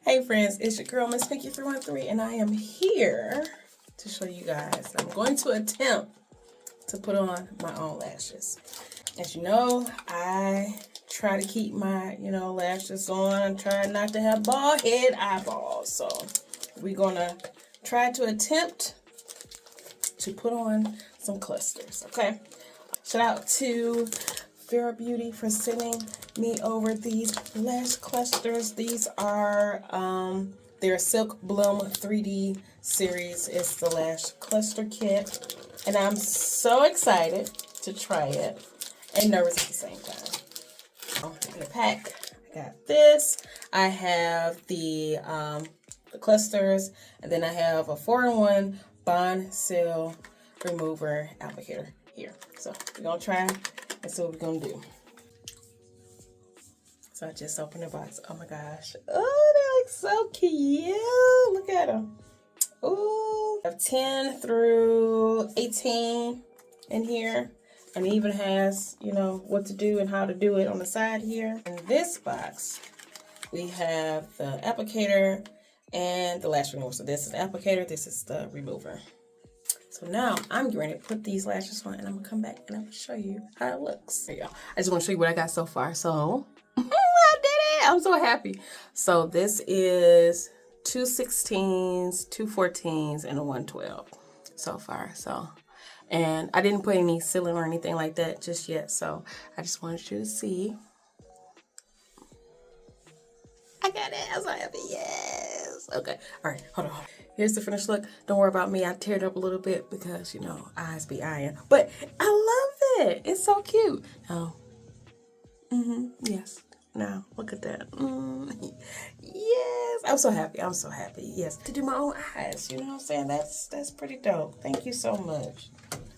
Hey friends, it's your girl Miss Pinky 313, and I am here to show you guys. I'm going to attempt to put on my own lashes. As you know, I try to keep my, lashes on. Try not to have bald head eyeballs. So we're gonna try to attempt to put on some clusters. Okay. Shout out to VeyesBeauty for sending me over these lash clusters. These are their Silk Bloom 3D series. It's the lash cluster kit, and I'm so excited to try it and nervous at the same time. In the pack, I got this. I have the clusters, and then I have a 4-in-1 Bond Seal Remover applicator here. So we're gonna try and see what we're gonna do. So I just opened the box. Oh my gosh. Oh, they look so cute. Look at them. Oh, I have 10 through 18 in here. And it even has, what to do and how to do it on the side here. In this box, we have the applicator and the lash remover. So this is the applicator, this is the remover. So now I'm going to put these lashes on, and I'm going to come back and I'm going to show you how it looks. There you go. I just want to show you what I got so far. So I did it. I'm so happy. So this is 2 16s, 2 14s, and a 112 so far. So, and I didn't put any sealing or anything like that just yet. So I just wanted you to see. I got it. I'm so happy. Yes. Okay. All right. Hold on. Here's the finished look. Don't worry about me. I teared up a little bit because, eyes be eyeing. But I love it. It's so cute. Oh. Yes. Now, look at that. Yes. I'm so happy. I'm so happy. Yes. To do my own eyes. You know what I'm saying? That's pretty dope. Thank you so much.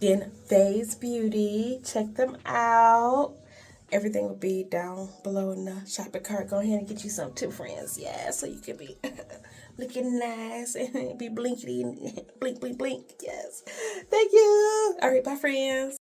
Then VeyesBeauty. Check them out. Everything will be down below in the shopping cart. Go ahead and get you some too, friends. Yeah, so you can be looking nice and be blinkety, blink, blink, blink. Yes. Thank you. All right, bye, friends.